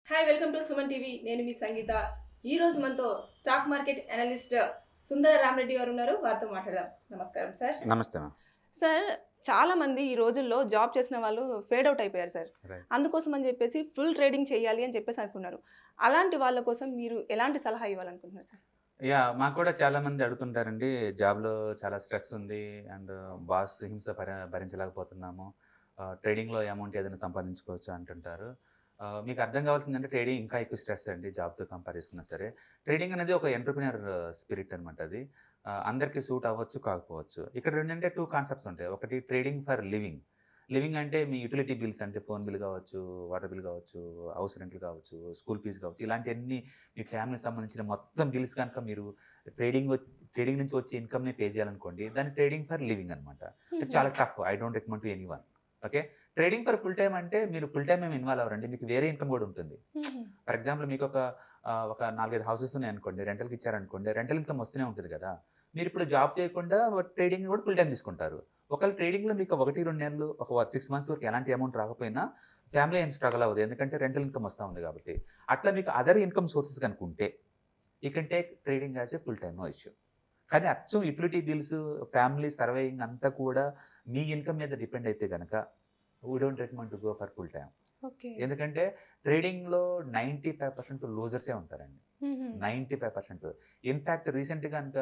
Hi welcome to Suman TV. నేను మీ సంగీత. ఈ రోజు మనతో స్టాక్ మార్కెట్ అనలిస్ట్ సుందర రామరెడ్డి గారు ఉన్నారు. వారితో మాట్లాడదాం. నమస్కారం సార్. నమస్తే మ్యామ్. సార్, చాలా మంది ఈ రోజుల్లో జాబ్ చేసిన వాళ్ళు ఫేడ్ అవుట్ అయిపోయారు సార్. రైట్. అందుకోసం అని చెప్పేసి ఫుల్ ట్రేడింగ్ చేయాలి అని చెప్పేసి అనుకున్నారు. అలాంటి వాళ్ళ కోసం మీరు ఎలాంటి సలహా ఇవ్వాలనుకుంటున్నారు సార్? మాకు కూడా చాలా మంది అడుగుతుంటారండి. జాబ్‌లో చాలా స్ట్రెస్ ఉంది. అండ్ బాస్ హింస భరించలేకపోతున్నాము. ట్రేడింగ్‌లో అమౌంట్ ఏదైనా సంపాదించుకోవచ్చా అంటుంటారు. మీకు అర్థం కావాల్సిందంటే ట్రేడింగ్ ఇంకా ఎక్కువ స్ట్రెస్ అండి జాబ్‌తో కంపేర్ చేసుకున్నా సరే. ట్రేడింగ్ అనేది ఒక ఎంటర్‌ప్రెన్యూర్ స్పిరిట్ అనమాట అది. అందరికీ సూట్ అవ్వచ్చు, కాకపోవచ్చు. ఇక్కడ ఏంటంటే 2 కాన్సెప్ట్స్ ఉంటాయి. ఒకటి ట్రేడింగ్ ఫర్ లివింగ్. లివింగ్ అంటే మీ యుటిలిటీ బిల్స్ అంటే ఫోన్ బిల్ కావచ్చు, వాటర్ బిల్ కావచ్చు, హౌస్ రెంట్‌లు కావచ్చు, స్కూల్ ఫీస్ కావచ్చు. ఇలాంటియన్నీ మీ ఫ్యామిలీకి సంబంధించిన మొత్తం బిల్స్ గనుక మీరు ట్రేడింగ్ ట్రేడింగ్ నుంచి వచ్చే ఇన్‌కమ్‌ని పే చేయాలనుకోండి. దాన్ని ట్రేడింగ్ ఫర్ లివింగ్ అనమాట. చాలా tough. I don't recommend to anyone. Okay. Trading for full time అంటే మీరు ఫుల్ టైమ్ ఏమి ఇన్వాల్వ్ అవ్వరండి. మీకు వేరే ఇన్‌కమ్ కూడా ఉంటుంది. ఫర్ ఎగ్జాంపుల్ మీకు ఒక 4, 5 హౌసెస్ ఉన్నాయనుకోండి. రెంటల్‌కి ఇచ్చారనుకోండి. రెంటల్ ఇన్‌కమ్ వస్తూనే ఉంటుంది కదా! మీరిప్పుడు జాబ్ చేయకుండా ట్రేడింగ్ కూడా ఫుల్ టైమ్ తీసుకుంటారు. ఒకవేళ ట్రేడింగ్‌లో మీకు 1, 2 నెలలు, ఒక 6 మంత్స్ వరకు ఎలాంటి అమౌంట్ రాకపోయినా ఫ్యామిలీ ఏం స్ట్రగల్ అవ్వదు. ఎందుకంటే రెంటల్ ఇన్‌కమ్ వస్తా ఉంది కాబట్టి. అట్లా మీకు అదర్ ఇన్‌కమ్ సోర్సెస్ గనుక ఉంటే you can take trading as a full time, no issue. కానీ అచ్చం యుటిలిటీ బిల్స్, ఫ్యామిలీ సర్వైవింగ్ అంతా కూడా మీ ఇన్‌కమ్ మీద డిపెండ్ అయితే గనక we don't recommend to go for full time. Okay. ఎందుకంటే ట్రేడింగ్‌లో 95% లూజర్సే ఉంటారండి. 95%. ఇన్‌ఫాక్ట్ రీసెంట్‌గా గనుక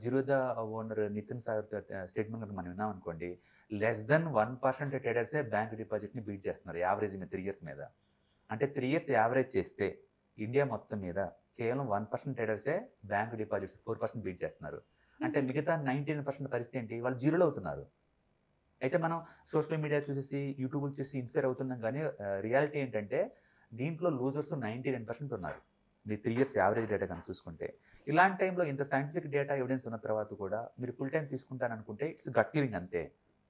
Zerodha owner Nitin sir statement గనుక మనం విన్నామనుకోండి, లెస్ థాన్ 1% ట్రేడర్సే బ్యాంక్ డిపాజిట్‌ని బీట్ చేస్తున్నారు యావరేజ్ మీద 3 ఇయర్స్ మీద. అంటే 3 ఇయర్స్ యావరేజ్ చేస్తే ఇండియా మొత్తం మీద కేవలం 1% ట్రేడర్సే బ్యాంక్ డిపాజిట్స్ 4% బీట్ చేస్తున్నారు. అంటే మిగతా 99% పరిస్థితి ఏంటి? వాళ్ళు జీరోలో అవుతున్నారు. అయితే మనం సోషల్ మీడియా చూసేసి, యూట్యూబ్ చూసి ఇన్‌స్పైర్ అవుతున్నాం గానీ రియాలిటీ ఏంటంటే దీంట్లో లూజర్స్ 99% ఉన్నారు. మీ 3 ఇయర్స్ యావరేజ్ డేటా గనుక చూసుకుంటే. ఇలాంటి టైంలో ఇంత సైంటిఫిక్ డేటా ఎవిడెన్స్ ఉన్న తర్వాత కూడా మీరు ఫుల్ టైమ్ తీసుకుంటాననుకుంటే ఇట్స్ గట్ ఫీలింగ్ అంతే.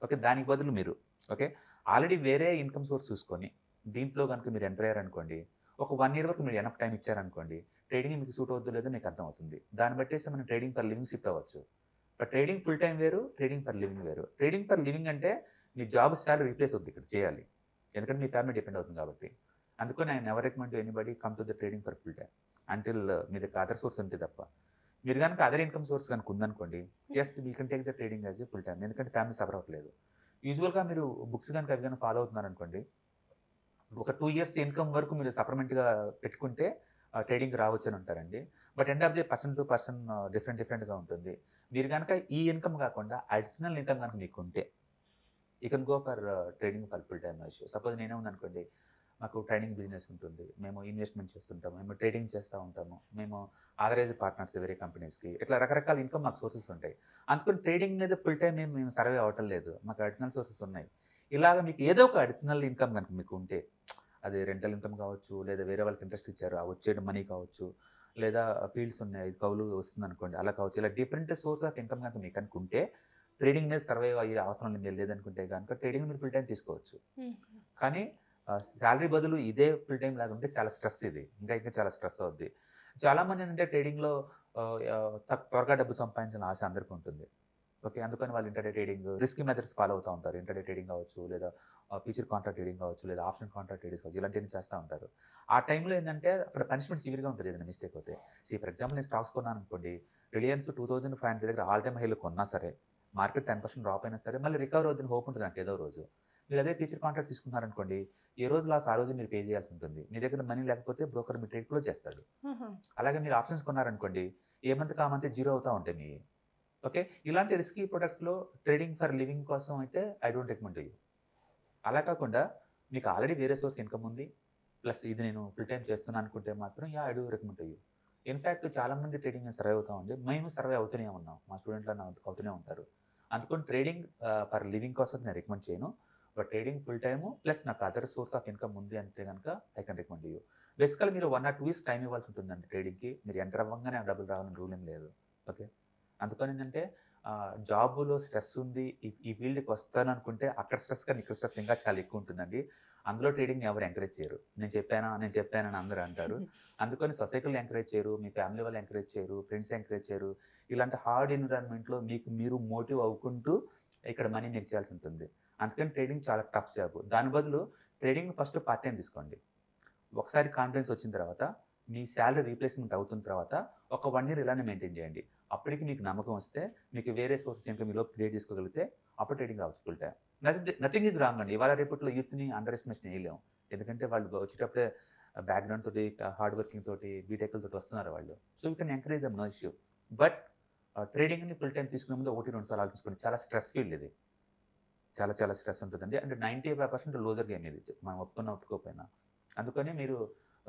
ఓకే. దానికి బదులు మీరు ఓకే. ఆల్రెడీ వేరే ఇన్‌కమ్ సోర్స్ చూసుకొని దీంట్లో గనుక మీరు ఎంటర్ అయ్యారనుకోండి. ఒక 1 ఇయర్ వరకు మీరు ఎనఫ్ టైమ్ ఇచ్చారనుకోండి. ట్రేడింగ్ మీకు సూట్ అవుద్దో లేదో మీకు అర్థమవుతుంది. దాన్ని బట్టేసి మనం ట్రేడింగ్ ఫర్ లివింగ్ షిఫ్ట్ అవ్వచ్చు. బట్ ట్రేడింగ్ ఫుల్ టైమ్ వేరు, ట్రేడింగ్ ఫర్ లివింగ్ వేరు. ట్రేడింగ్ ఫర్ లివింగ్ అంటే మీ జాబ్ సాలరీ రీప్లేస్ అవుద్ది ఇక్కడ చేయాలి. ఎందుకంటే మీ ఫ్యామిలీ డిపెండ్ అవుతుంది కాబట్టి. అందుకని I never recommend to anybody come to the trading for full time until మీ దగ్గర అదర్ సోర్స్ ఉంటే తప్ప. మీరు గనుక అదర్ ఇన్‌కమ్ సోర్స్ గనుక ఉందనుకోండి, yes we can take the trading as a full time. ఎందుకంటే ఫ్యామిలీ సఫర్ అవ్వట్లేదు. యూజువల్‌గా మీరు బుక్స్ గనుక అవి గనుక ఫాలో అవుతున్నారనుకోండి, ఒక 2 ఇయర్స్ ఇన్‌కమ్ వరకు మీరు సప్లిమెంట్‌గా పెట్టుకుంటే ట్రేడింగ్‌కి రావచ్చని అంటారండి. But end of the person to person డిఫరెంట్‌గా ఉంటుంది. మీరు గనుక ఈ ఇన్‌కమ్ కాకుండా అడిషనల్ ఇన్‌కమ్ గనుక మీకుంటే you can go for trading for full time issue. Suppose నేనే ఉన్నాననుకోండి, మాకు ట్రైనింగ్ బిజినెస్ ఉంటుంది. మేము ఇన్వెస్ట్‌మెంట్ చేస్తుంటాము. మేము ట్రేడింగ్ చేస్తా ఉంటాము. మేము ఆథరైజ్డ్ పార్ట్నర్స్ వేరే కంపెనీస్‌కి. ఇట్లా రకరకాల ఇన్‌కమ్ మాకు సోర్సెస్ ఉంటాయి. అందుకని ట్రేడింగ్ మీద ఫుల్ టైమ్ మేము సర్వే అవ్వటం లేదు. మాకు అడిషనల్ సోర్సెస్ ఉన్నాయి. ఇలాగ మీకు ఏదో ఒక అడిషనల్ ఇన్‌కమ్ గనుక మీకు ఉంటే, అది రెంటల్ ఇన్‌కమ్ కావచ్చు, లేదా వేరే వాళ్ళకి ఇంట్రెస్ట్ ఇచ్చారు. ఆ వచ్చే మనీ కావచ్చు, లేదా ఫీల్డ్స్ ఉన్నాయి. కౌలు వస్తుందనుకోండి అలా కావచ్చు. ఇలా డిఫరెంట్ సోర్స్ ఆఫ్ ఇన్‌కమ్ గనుక మీకు కనుక ఉంటే, ట్రేడింగ్ మీద సర్వైవ్ అయ్యే అవసరం మీరు లేదనుకుంటే గనుక ట్రేడింగ్ మీరు ఫుల్ టైమ్ తీసుకోవచ్చు. కానీ సాలరీ బదులు ఇదే ఫుల్ టైమ్ లాగా ఉంటే చాలా స్ట్రెస్ ఇది. ఇంకా చాలా స్ట్రెస్ అవుద్ది. చాలామంది ఏంటంటే ట్రేడింగ్‌లో త్వరగా డబ్బు సంపాదించాలని ఆశ అందరికీ ఉంటుంది. ఓకే. అందుకని వాళ్ళు intraday trading, risky methods follow అవుతా ఉంటారు. ఇంటర్‌డే ట్రేడింగ్ కావచ్చు, లేదా ఫ్యూచర్ కాంట్రాక్ట్ ట్రేడింగ్ కావచ్చు, లేదా ఆప్షన్ కాంట్రాక్ట్ ట్రేడింగ్స్ కావచ్చు. ఇలాంటివన్నీ చేస్తా ఉంటారు. ఆ టైంలో ఏంటంటే అక్కడ పనిష్మెంట్ సివియర్‌గా ఉంటుంది ఏదైనా మిస్టేక్ అవుతే. ఫర్ ఎగ్జాంపుల్ నేను స్టాక్స్ కొన్నాననుకోండి. రిలయన్స్ 2500 దగ్గర ఆల్ టైమ్ హైలో కొన్నా సరే, మార్కెట్ 10% డ్రాప్ అయినా సరే, మళ్ళీ రికవర్ అవుద్దని హోప్ ఉంటుంది నాకు ఏదో రోజు. మీరు అదే ఫ్యూచర్ కాంట్రాక్ట్ తీసుకున్నారనుకోండి, ఏ రోజు లాస్ ఆ రోజే మీరు పే చేయాల్సి ఉంటుంది. మీ దగ్గర మనీ లేకపోతే బ్రోకర్ మీ ట్రేడ్ క్లోజ్ చేస్తాడు. అలాగే మీరు ఆప్షన్స్ కొన్నారనుకోండి, ఏ మంత్‌కి ఆ మంత్ జీరో అవుతా ఉంటాయి మీయి. ఓకే. ఇలాంటి రిస్కీ ప్రొడక్ట్స్‌లో ట్రేడింగ్ ఫర్ లివింగ్ కోసం అయితే I don't recommend to you. అలా కాకుండా మీకు ఆల్రెడీ వేరే సోర్స్ ఇన్‌కమ్ ఉంది. ప్లస్ ఇది నేను ఫుల్ టైమ్ చేస్తున్నాను అనుకుంటే మాత్రం I do recommend to you. In fact చాలామంది ట్రేడింగ్ మీద సర్వైవ్ అవుతామండి. మేము సర్వైవ్ అవుతూనే ఉన్నాం. మా స్టూడెంట్‌లన్నా అవుతూనే ఉంటారు. అందుకని ట్రేడింగ్ ఫర్ లివింగ్ కోసం నేను రికమెండ్ చేయను. But trading full time plus నాకు అదర్ సోర్స్ ఆఫ్ ఇన్‌కమ్ ఉంది అంటే గనుక I can recommend to you. Basically మీరు 1 ఆర్ 2 వీక్స్ టైమ్ ఇవ్వాల్సి ఉంటుందండి ట్రేడింగ్‌కి. మీరు ఎంటర్ అవ్వంగానే ఆ డబ్బులు రావాలని రూల్ ఏం లేదు. ఓకే. అందుకని ఏంటంటే జాబ్‌లో స్ట్రెస్ ఉంది. ఈ ఫీల్డ్‌కి వస్తాననుకుంటే అక్కడ స్ట్రెస్ కన్నా ఇక్కడ స్ట్రెస్ ఇంకా చాలా ఎక్కువ ఉంటుందండి. అందులో ట్రేడింగ్‌ని ఎవరు ఎంకరేజ్ చేయరు. నేను చెప్పానని అందరూ అంటారు. అందుకని సొసైటీలో ఎంకరేజ్ చేయరు. మీ ఫ్యామిలీ వాళ్ళు ఎంకరేజ్ చేయరు. ఫ్రెండ్స్ ఎంకరేజ్ చేయరు. ఇలాంటి హార్డ్ ఎన్విరాన్మెంట్‌లో మీకు మీరు మోటివ్ అవ్వుకుంటూ ఇక్కడ మనీ మేక్ చేయాల్సి ఉంటుంది. అందుకని ట్రేడింగ్ చాలా టఫ్ జాబ్. దాని బదులు ట్రేడింగ్ ఫస్ట్ పార్ట్ టైమ్ తీసుకోండి. ఒక ఒకసారి కాన్ఫిడెన్స్ వచ్చిన తర్వాత మీ శాలరీ రీప్లేస్మెంట్ అవుతున్న తర్వాత ఒక 1 ఇయర్ ఇలానే మెయింటైన్ చేయండి. అప్పటికి మీకు నమ్మకం వస్తే మీకు వేరే సోర్సెస్ ఇన్కమ్ మీలో క్రియేట్ చేసుకోగలిగితే అప్పుడు ట్రేడింగ్ రావచ్చు full time. Nothing is wrong అండి. ఇవాళ రేపట్లో యూత్ని అండర్ ఎస్టిమేషన్ చేయలేము. ఎందుకంటే వాళ్ళు వచ్చేటప్పుడే బ్యాక్గ్రౌండ్ తోటి హార్డ్ వర్కింగ్ తోటి బీటెక్ల తోటి వస్తున్నారు వాళ్ళు. So you can encourage them, no issue. But ట్రేడింగ్ని ఫుల్ టైం తీసుకునే ముందు 1-2 సార్లు ఆలోచించుకోండి. చాలా స్ట్రెస్ ఫీల్డ్ ఇది. చాలా చాలా స్ట్రెస్ ఉంటుందండి. అంటే 95% లూజర్ గేమ్ ఇది, మనం ఒప్పుకోకపోయినా. అందుకని మీరు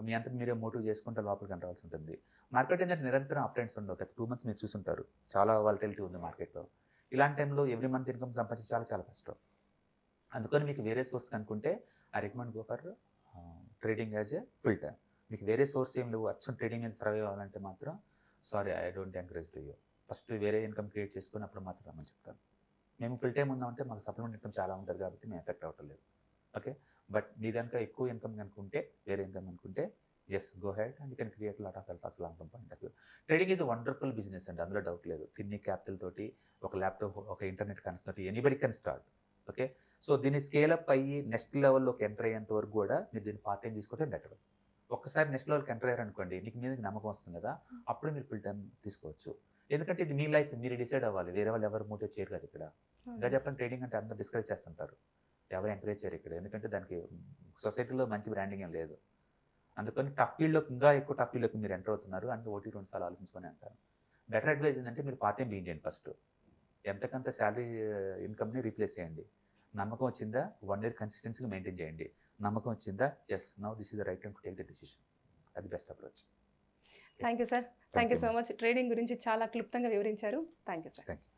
మీ అంతకు మీరే మోటివ్ చేసుకుంటే లోపలికి రావాల్సి ఉంటుంది. మార్కెట్ ఏంటంటే నిరంతరం అప్ ట్రెండ్స్ ఉండవు. గత 2 మంత్స్ మీరు చూసుంటారు. చాలా వాలటిలిటీ ఉంది మార్కెట్లో. ఇలాంటి టైంలో ఎవ్రీ మంత్ ఇన్కమ్ సంపాదించి చాలా చాలా కష్టం. అందుకని మీకు వేరే సోర్స్ కనుక్కుంటే I recommend go for trading as a full time. మీకు వేరే సోర్స్ ఏం లేవు, అచ్చం ట్రేడింగ్ మీద సర్వైవ్ అవ్వాలంటే మాత్రం sorry, I don't encourage to you. First వేరే ఇన్కమ్ క్రియేట్ చేసుకుని అప్పుడు మాత్రం రమ్మని చెప్తాను. మేము ఫుల్ టైం ఉన్నామంటే మాకు సప్లిమెంట్ ఇన్కమ్ చాలా ఉంటుంది కాబట్టి మేము ఎఫెక్ట్ అవ్వటం లేదు. ఓకే, బట్ మీ కనుక ఎక్కువ ఇన్కమ్ కనుకుంటే, వేరే ఇన్కమ్ అనుకుంటే, yes go ahead and you can create lot of wealth long term point of view. Trading is wonderful business అండి, అందులో డౌట్ లేదు. తిన్ని క్యాపిటల్ తోటి, ఒక ల్యాప్టాప్, ఒక ఇంటర్నెట్ కనెక్షన్ తోటి anybody can start. Okay, so దీన్ని స్కేల్ అప్ అయ్యి next లెవెల్లోకి enter అయ్యేంత వరకు కూడా మీరు దీన్ని పార్ట్ టైం తీసుకుంటే బెటర్. ఒక్కసారి నెక్స్ట్ లెవెల్కి ఎంటర్ అయ్యారు అనుకోండి, మీకు మీద నమ్మకం వస్తుంది కదా, అప్పుడు మీరు ఫుల్ టైం తీసుకోవచ్చు. ఎందుకంటే ఇది మీ లైఫ్, మీరు డిసైడ్ అవ్వాలి. వేరే వాళ్ళు ఎవరు మోటివేట్ చేయరు కదా ఇక్కడ. ఇంకా చెప్పండి, ట్రేడింగ్ అంటే అందరూ డిస్కరేజ్ చేస్తుంటారు, ఎవరు ఎంకరేజ్ చేయరు ఇక్కడ. ఎందుకంటే దానికి సొసైటీలో మంచి బ్రాండింగ్ ఏం లేదు. అందుకని టఫ్ ఫీల్డ్లోకి, ఇంకా ఎక్కువ టఫ్ ఫీల్డ్లోకి మీరు ఎంటర్ అవుతున్నారు అంటే 1-2 సార్లు ఆలోచించుకొని అంటారు. బెటర్ అడ్వైజ్ ఏంటంటే మీరు పార్ట్ టైం బిగిన్ చేయండి ఫస్ట్. ఎంతకంత శాలరీ ఇన్కమ్ని రీప్లేస్ చేయండి. నమ్మకం వచ్చిందా 1 ఇయర్ కన్సిస్టెన్సీగా మెయింటైన్ చేయండి. నమ్మకం వచ్చిందా, yes now this is the right time to take the decision. అది best approach. Thank you sir. Thank you so much. Trading గురించి చాలా క్లుప్తంగా వివరించారు. Thank you sir. Thank you.